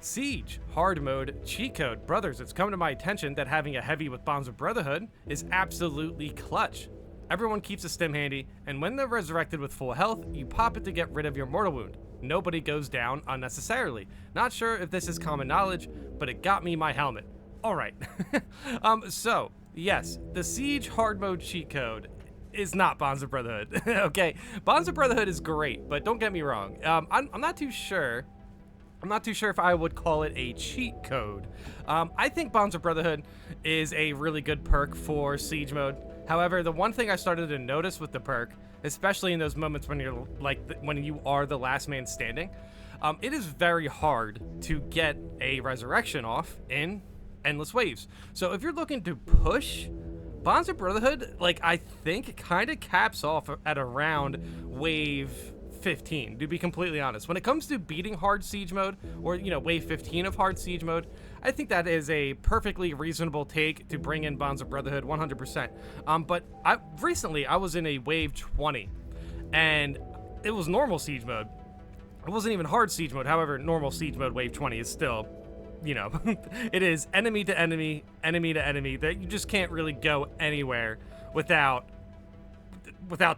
Siege, hard mode, cheat code. Brothers, it's come to my attention that having a heavy with Bonds of Brotherhood is absolutely clutch. Everyone keeps a stim handy, and when they're resurrected with full health, you pop it to get rid of your mortal wound. Nobody goes down unnecessarily. Not sure if this is common knowledge, but it got me my helmet. Alright. So, yes, the Siege hard mode cheat code is not Bonds of Brotherhood. Okay, Bonds of Brotherhood is great, but don't get me wrong. I'm not too sure. I'm not too sure if I would call it a cheat code. I think Bonds of Brotherhood is a really good perk for Siege mode. However, the one thing I started to notice with the perk, especially in those moments when you're when you are the last man standing, it is very hard to get a resurrection off in endless waves. So if you're looking to push, Bonds of Brotherhood, I think kind of caps off at around wave 15, to be completely honest. When it comes to beating hard siege mode, or wave 15 of hard siege mode, I think that is a perfectly reasonable take to bring in Bonds of Brotherhood 100%. But recently I was in a wave 20 and it was normal siege mode. It wasn't even hard siege mode. However, normal siege mode wave 20 is still, it is enemy to enemy, enemy to enemy, that you just can't really go anywhere without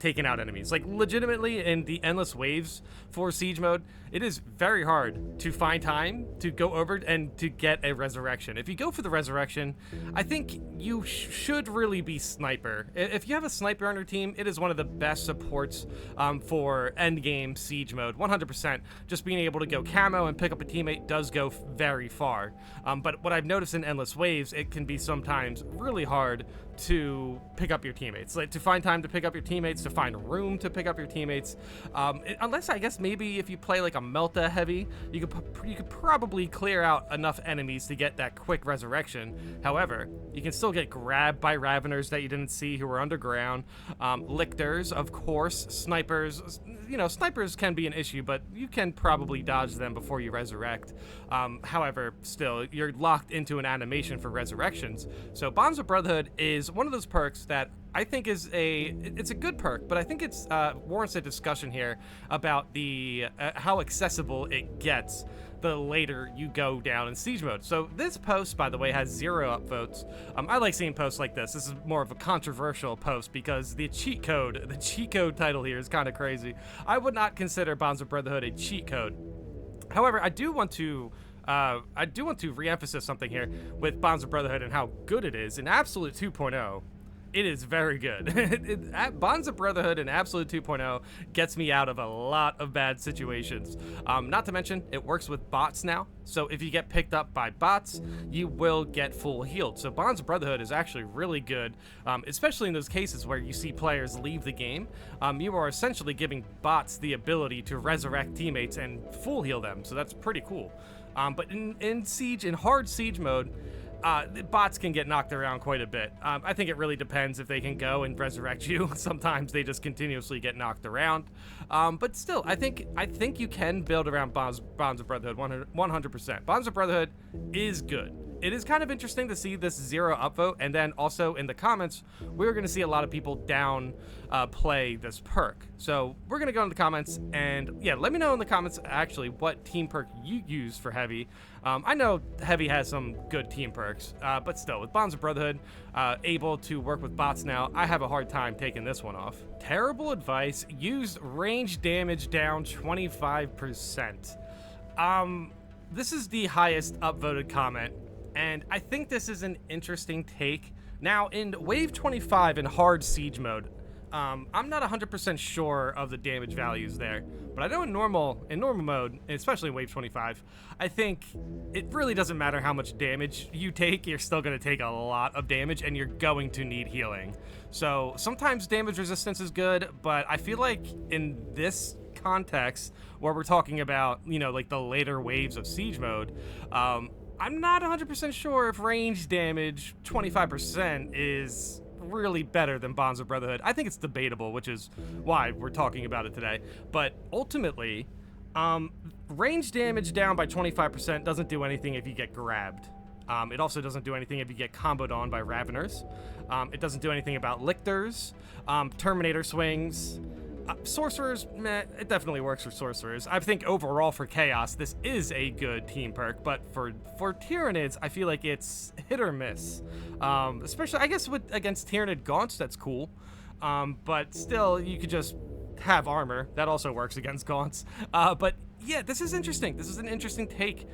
taking out enemies. Legitimately, in the endless waves for siege mode, it is very hard to find time to go over and to get a resurrection. If you go for the resurrection, I think you should really be sniper. If you have a sniper on your team, it is one of the best supports for endgame siege mode, 100%. Just being able to go camo and pick up a teammate does go very far. But what I've noticed in endless waves, it can be sometimes really hard to pick up your teammates, to find time to pick up your teammates, to find room to pick up your teammates. Unless, I guess, maybe if you play a Melta heavy, you could probably clear out enough enemies to get that quick resurrection. However, you can still get grabbed by Raveners that you didn't see who were underground. Lictors, of course, snipers. Snipers can be an issue, but you can probably dodge them before you resurrect. However, still, you're locked into an animation for resurrections. So Bonds of Brotherhood is one of those perks that I think it's a good perk, but I think it's warrants a discussion here about the how accessible it gets the later you go down in siege mode. So this post, by the way, has 0 upvotes. I like seeing posts like this. This is more of a controversial post because the cheat code title here is kind of crazy. I would not consider Bonds of Brotherhood a cheat code. However, I do want to re-emphasize something here with Bonds of Brotherhood and how good it is in Absolute 2.0. It is very good. Bonds of Brotherhood in Absolute 2.0 gets me out of a lot of bad situations. Not to mention, it works with bots now. So if you get picked up by bots, you will get full healed. So Bonds of Brotherhood is actually really good, especially in those cases where you see players leave the game. You are essentially giving bots the ability to resurrect teammates and full heal them. So that's pretty cool. But in hard siege mode, the bots can get knocked around quite a bit. I think it really depends if they can go and resurrect you. Sometimes they just continuously get knocked around. But still, I think you can build around Bonds of Brotherhood 100%. Bonds of Brotherhood is good. It is kind of interesting to see this 0 upvote, and then also in the comments, we're going to see a lot of people down play this perk. So we're going to go in the comments, and yeah, let me know in the comments actually what team perk you use for Heavy. I know Heavy has some good team perks, but still, with Bonds of Brotherhood able to work with bots now, I have a hard time taking this one off. Terrible advice, use range damage down 25%. This is the highest upvoted comment, and I think this is an interesting take. Now, in Wave 25 in hard siege mode, I'm not 100% sure of the damage values there, but I know in normal mode, especially in Wave 25, I think it really doesn't matter how much damage you take, you're still going to take a lot of damage, and you're going to need healing. So sometimes damage resistance is good, but I feel like in this context, where we're talking about, the later waves of siege mode, I'm not 100% sure if range damage 25% is really better than Bonds of Brotherhood. I think it's debatable, which is why we're talking about it today. But ultimately, range damage down by 25% doesn't do anything if you get grabbed. It also doesn't do anything if you get comboed on by Raveners. It doesn't do anything about Lictors, Terminator swings, Sorcerers, meh, it definitely works for sorcerers. I think overall for chaos, this is a good team perk, but for Tyranids, I feel like it's hit or miss. Especially, I guess, against Tyranid Gaunts, that's cool. But still, you could just have armor. That also works against Gaunts. But yeah, this is interesting. This is an interesting take.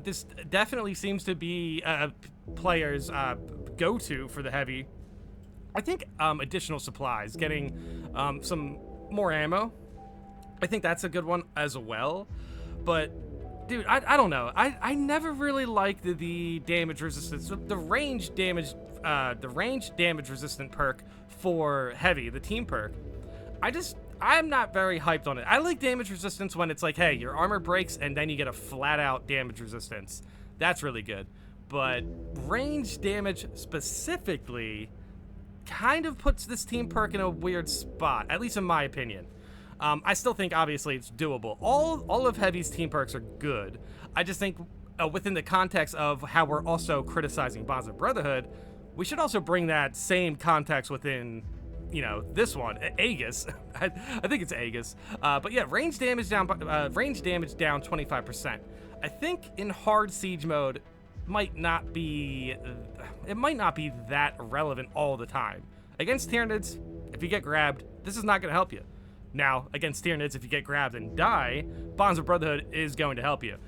This definitely seems to be players' go-to for the heavy. I think additional supplies, getting some more ammo, I think that's a good one as well. But dude, I don't know. I never really liked the damage resistance, the range damage resistant perk for heavy, the team perk. I'm not very hyped on it. I like damage resistance when it's like, hey, your armor breaks and then you get a flat out damage resistance. That's really good. But range damage specifically kind of puts this team perk in a weird spot, at least in my opinion. I still think obviously it's doable. All of Heavy's team perks are good. I just think within the context of how we're also criticizing Bonds of Brotherhood, we should also bring that same context within, you know, this one, Aegis. I think it's Aegis. But yeah, range damage down 25%. I think in hard siege mode, it might not be that relevant all the time. Against Tyranids, if you get grabbed, this is not going to help you. Now, against Tyranids, if you get grabbed and die, Bonds of Brotherhood is going to help you.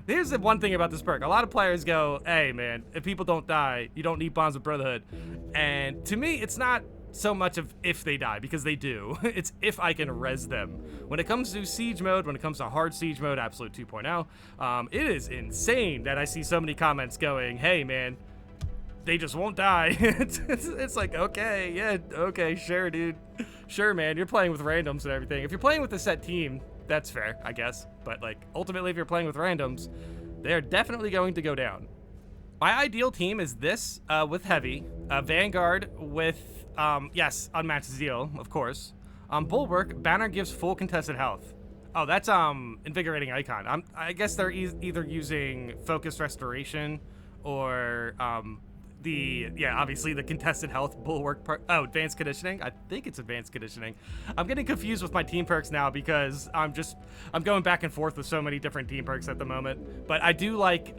Here's the one thing about this perk. A lot of players go, hey man, if people don't die, you don't need Bonds of Brotherhood. And to me, it's not so much of if they die, because they do. It's if I can res them. When it comes to siege mode, when it comes to hard siege mode, Absolute 2.0, it is insane that I see so many comments going, hey man, they just won't die. It's like, okay, yeah, okay, sure, dude. Sure, man, you're playing with randoms and everything. If you're playing with a set team, that's fair, I guess. But like, ultimately, if you're playing with randoms, they're definitely going to go down. My ideal team is this with Heavy, Vanguard with, yes, Unmatched Zeal, of course. Bulwark, Banner gives full contested health. Oh, that's Invigorating Icon. I guess they're either using Focused Restoration or obviously the contested health Bulwark part. Oh, Advanced Conditioning. I think it's Advanced Conditioning. I'm getting confused with my team perks now because I'm going back and forth with so many different team perks at the moment. But I do like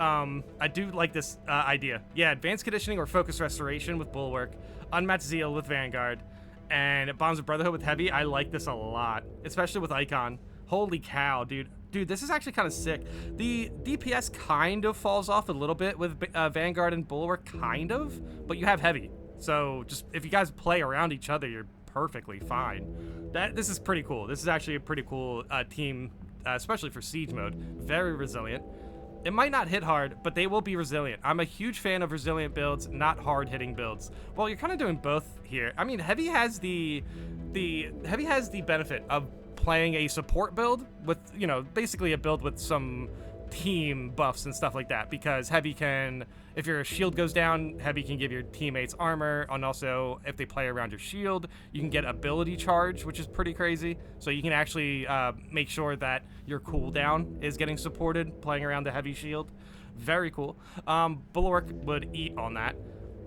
this idea. Yeah, Advanced Conditioning or Focused Restoration with Bulwark, Unmatched Zeal with Vanguard, and Bonds of Brotherhood with Heavy. I like this a lot, especially with Icon. Holy cow, dude. Dude, this is actually kind of sick. The DPS kind of falls off a little bit with Vanguard and Bulwark, kind of, but you have Heavy. So just if you guys play around each other, you're perfectly fine. This is pretty cool. This is actually a pretty cool team, especially for siege mode. Very resilient. It might not hit hard, but they will be resilient. I'm a huge fan of resilient builds, not hard-hitting builds. Well, you're kind of doing both here. I mean, Heavy has the benefit of playing a support build with, you know, basically a build with some team buffs and stuff like that, because Heavy can, if your shield goes down, Heavy can give your teammates armor, and also if they play around your shield, you can get ability charge, which is pretty crazy. So you can actually make sure that your cooldown is getting supported playing around the Heavy shield. Very cool. Bulwark would eat on that.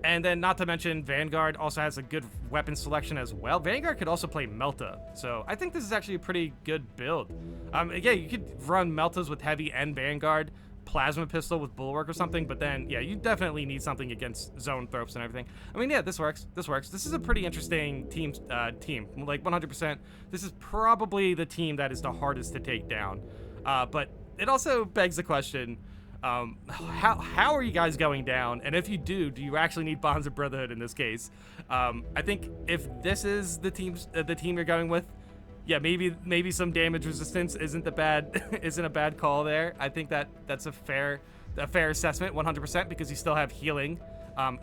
And then, not to mention, Vanguard also has a good weapon selection as well. Vanguard could also play Melta, so I think this is actually a pretty good build. Yeah, you could run Meltas with Heavy and Vanguard, Plasma Pistol with Bulwark or something, but then, yeah, you definitely need something against zone thropes and everything. I mean, yeah, this works. This works. This is a pretty interesting team, like 100%. This is probably the team that is the hardest to take down. But it also begs the question, how are you guys going down? And if you do you actually need Bonds of Brotherhood in this case? I think if this is the team you're going with, yeah, maybe some damage resistance isn't a bad call there. I think that's a fair assessment, 100%, because you still have healing.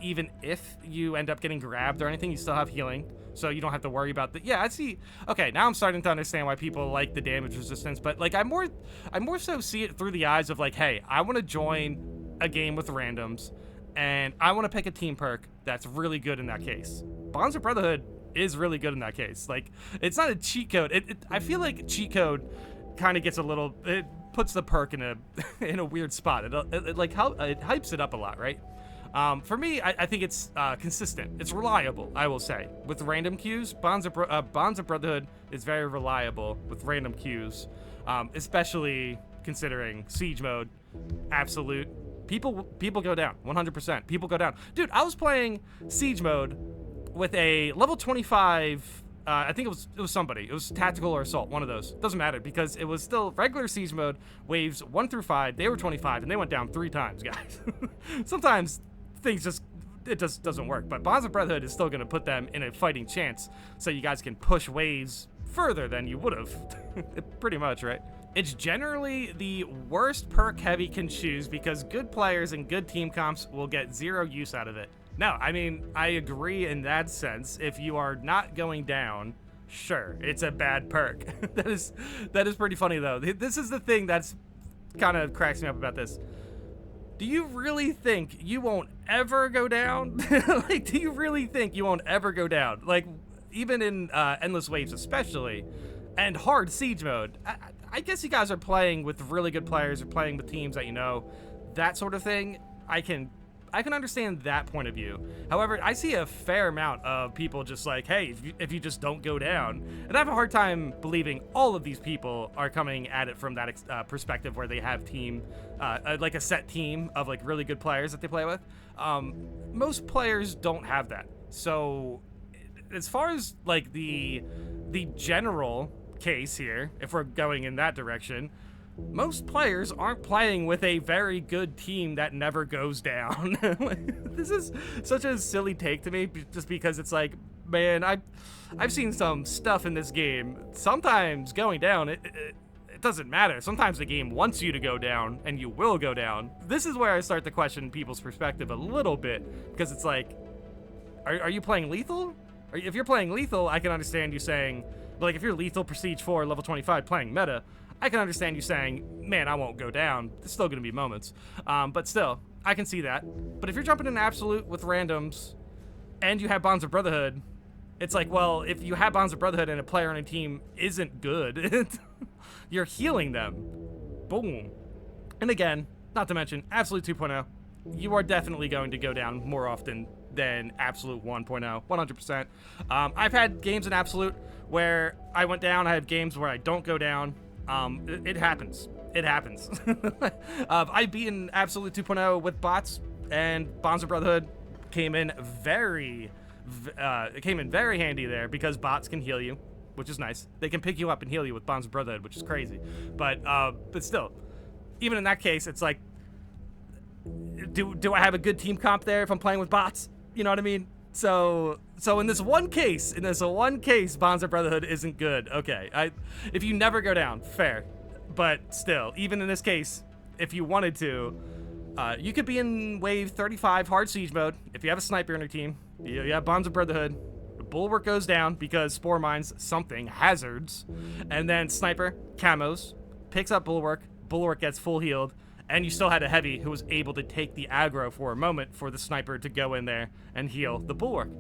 Even if you end up getting grabbed or anything, you still have healing, so you don't have to worry about the. Yeah, I see. Okay, now I'm starting to understand why people like the damage resistance, but like I more so see it through the eyes of like, hey, I want to join a game with randoms, and I want to pick a team perk that's really good in that case. Bonds of Brotherhood is really good in that case. Like, it's not a cheat code. I feel like cheat code kind of gets it puts the perk in a weird spot. It hypes it up a lot, right? For me, I think it's consistent. It's reliable, I will say. With random queues, Bonds of Brotherhood is very reliable with random queues, especially considering Siege mode, absolute. People go down, 100%. People go down. Dude, I was playing Siege mode with a level 25. I think it was somebody. It was tactical or assault, one of those. Doesn't matter because it was still regular siege mode, waves 1 through 5. They were 25 and they went down 3 times, guys. Sometimes things just doesn't work. But Bonds of Brotherhood is still gonna put them in a fighting chance, so you guys can push waves further than you would have. Pretty much, right? It's generally the worst perk Heavy can choose because good players and good team comps will get 0 use out of it. No, I mean, I agree in that sense. If you are not going down, sure, it's a bad perk. That is pretty funny, though. This is the thing that's kind of cracks me up about this. Do you really think you won't ever go down? Like, do you really think you won't ever go down? Like, even in Endless Waves especially, and hard Siege mode, I guess you guys are playing with really good players or playing with teams that you know, that sort of thing. I can understand that point of view. However, I see a fair amount of people just like, hey, if you just don't go down. And I have a hard time believing all of these people are coming at it from that perspective where they have like a set team of like really good players that they play with. Most players don't have that. So as far as like the general case here, if we're going in that direction, most players aren't playing with a very good team that never goes down. This is such a silly take to me, just because it's like, man, I've seen some stuff in this game. Sometimes going down, it doesn't matter. Sometimes the game wants you to go down, and you will go down. This is where I start to question people's perspective a little bit, because it's like, are you playing lethal? If you're playing lethal, I can understand you saying, like, if you're lethal Prestige 4, level 25, playing meta, I can understand you saying, man, I won't go down. There's still going to be moments. But still, I can see that. But if you're jumping in absolute with randoms and you have Bonds of Brotherhood, it's like, well, if you have Bonds of Brotherhood and a player on a team isn't good, you're healing them. Boom. And again, not to mention, Absolute 2.0, you are definitely going to go down more often than Absolute 1.0, 100%. I've had games in Absolute where I went down. I have games where I don't go down. It happens. It happens. I've beaten Absolute 2.0 with bots, and Bonds of Brotherhood came in very handy there because bots can heal you, which is nice. They can pick you up and heal you with Bonds of Brotherhood, which is crazy. But still, even in that case, it's like, do I have a good team comp there if I'm playing with bots? You know what I mean? So in this one case, Bonds of Brotherhood isn't good. Okay, if you never go down, fair. But still, even in this case, if you wanted to, you could be in wave 35 hard siege mode. If you have a sniper on your team, you have Bonds of Brotherhood, the bulwark goes down because spore mines something, hazards, and then sniper, camos, picks up bulwark gets full healed, and you still had a heavy who was able to take the aggro for a moment for the sniper to go in there and heal the bulwark.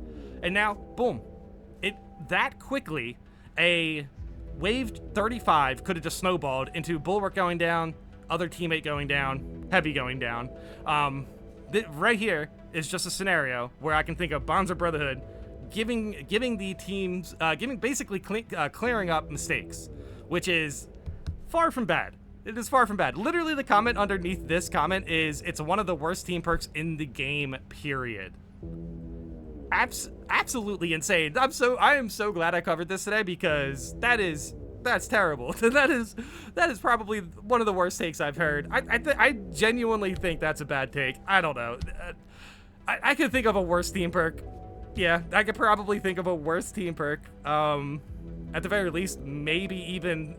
And now, boom. That quickly, a wave 35 could have just snowballed into bulwark going down, other teammate going down, heavy going down. Right here is just a scenario where I can think of Bonds of Brotherhood giving the teams, basically clearing up mistakes, which is far from bad. It is far from bad. Literally, the comment underneath this comment is, it's one of the worst team perks in the game, period. Absolutely insane. I am so glad I covered this today, because that's terrible. that is probably one of the worst takes I've heard. I genuinely think that's a bad take. I don't know. I could think of a worse team perk. Yeah, I could probably think of a worse team perk. At the very least, maybe even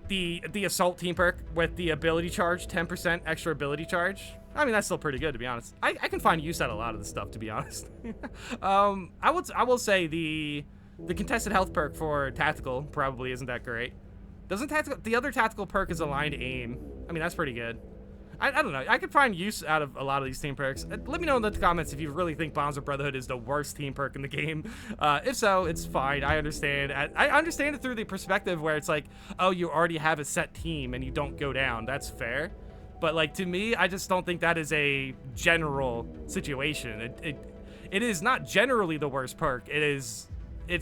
the assault team perk with the ability charge, 10% extra ability charge. I mean, that's still pretty good, to be honest. I can find use out of a lot of the stuff, to be honest. I will say the contested health perk for tactical probably isn't that great. The other tactical perk is aligned aim. I mean, that's pretty good. I don't know. I could find use out of a lot of these team perks. Let me know in the comments if you really think Bonds of Brotherhood is the worst team perk in the game. If so, it's fine. I understand. I understand it through the perspective where it's like, oh, you already have a set team and you don't go down. That's fair. But like, to me, I just don't think that is a general situation. It is not generally the worst perk. It's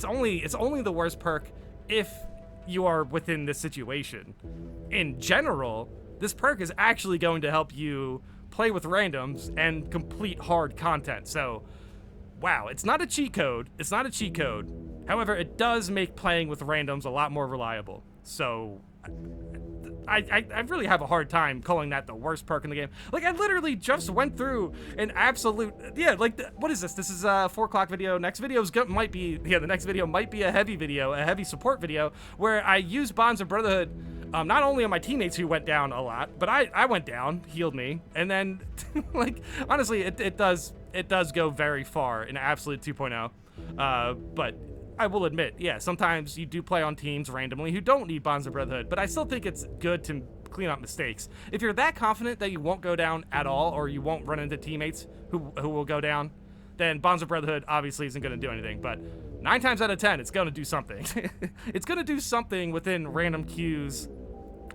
only the worst perk if you are within this situation. In general, this perk is actually going to help you play with randoms and complete hard content. So, wow, it's not a cheat code. It's not a cheat code. However, it does make playing with randoms a lot more reliable. So, I really have a hard time calling that the worst perk in the game. Like, I literally just went through an absolute, yeah, like, what is this? This is a 4 o'clock video. Next video might be, yeah, the next video might be a heavy video, a heavy support video, where I use Bonds of Brotherhood, not only on my teammates who went down a lot, but I went down, healed me, and then, like, honestly, it does go very far in Absolute 2.0, but I will admit, yeah, sometimes you do play on teams randomly who don't need Bonds of Brotherhood, but I still think it's good to clean up mistakes. If you're that confident that you won't go down at all, or you won't run into teammates who will go down, then Bonds of Brotherhood obviously isn't going to do anything, but 9 times out of 10, it's going to do something. It's going to do something within random queues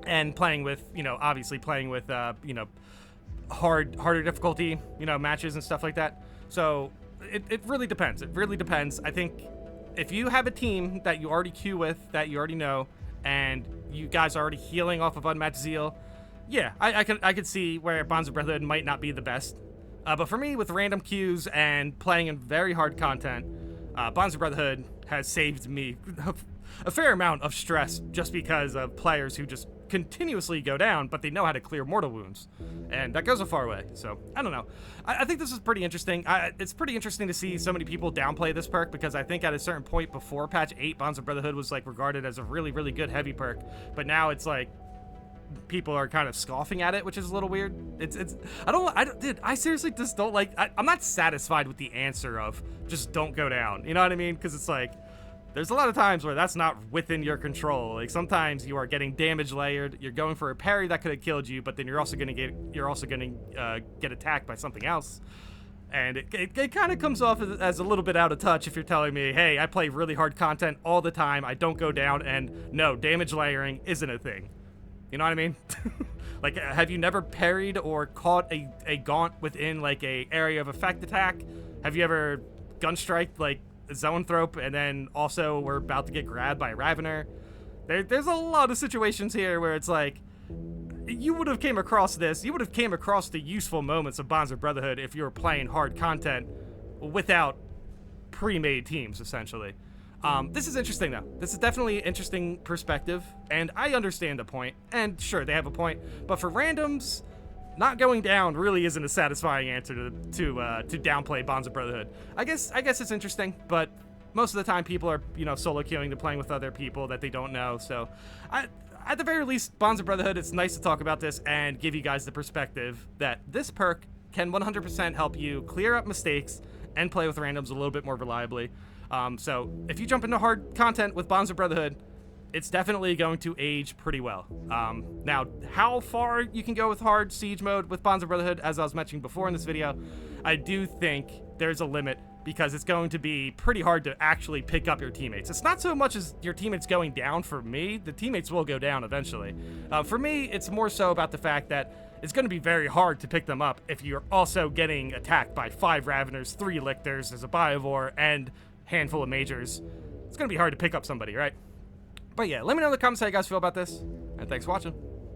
and playing with, obviously playing with, harder difficulty, matches and stuff like that. So it really depends. It really depends. I think if you have a team that you already queue with, that you already know, and you guys are already healing off of Unmatched Zeal, yeah, I could see where Bonds of Brotherhood might not be the best. But for me, with random queues and playing in very hard content, Bonds of Brotherhood has saved me a fair amount of stress just because of players who just continuously go down, but they know how to clear mortal wounds, and that goes a far way. So I don't know. I think this is pretty interesting. It's pretty interesting to see so many people downplay this perk, because I think at a certain point before patch 8, Bonds of Brotherhood was like regarded as a really, really good heavy perk, but now it's like people are kind of scoffing at it, which is a little weird. Dude, I seriously just don't like, I'm not satisfied with the answer of just don't go down. You know what I mean? Because it's like, there's a lot of times where that's not within your control. Like, sometimes you are getting damage layered, you're going for a parry that could have killed you, but then you're also gonna get attacked by something else. And it kind of comes off as a little bit out of touch if you're telling me, hey, I play really hard content all the time, I don't go down, and no, damage layering isn't a thing. You know what I mean? Like, have you never parried or caught a gaunt within, like, a area of effect attack? Have you ever gunstriked, like, Zoanthrope, and then also we're about to get grabbed by a Ravener? There's a lot of situations here where it's like, you would have came across the useful moments of Bonds of Brotherhood if you were playing hard content without pre-made teams, essentially. This is interesting, though. This is definitely an interesting perspective, and I understand the point, and sure, they have a point, but for randoms, not going down really isn't a satisfying answer to downplay Bonds of Brotherhood. I guess it's interesting, but most of the time people are, solo queuing to playing with other people that they don't know. So, at the very least, Bonds of Brotherhood, it's nice to talk about this and give you guys the perspective that this perk can 100% help you clear up mistakes and play with randoms a little bit more reliably. So, if you jump into hard content with Bonds of Brotherhood, it's definitely going to age pretty well. Now, how far you can go with hard siege mode with Bonds of Brotherhood, as I was mentioning before in this video, I do think there's a limit, because it's going to be pretty hard to actually pick up your teammates. It's not so much as your teammates going down. For me, the teammates will go down eventually. For me, it's more so about the fact that it's going to be very hard to pick them up if you're also getting attacked by 5 Raveners, 3 Lictors, there's a Biovore, and handful of Majors. It's going to be hard to pick up somebody, right? But yeah, let me know in the comments how you guys feel about this, and thanks for watching.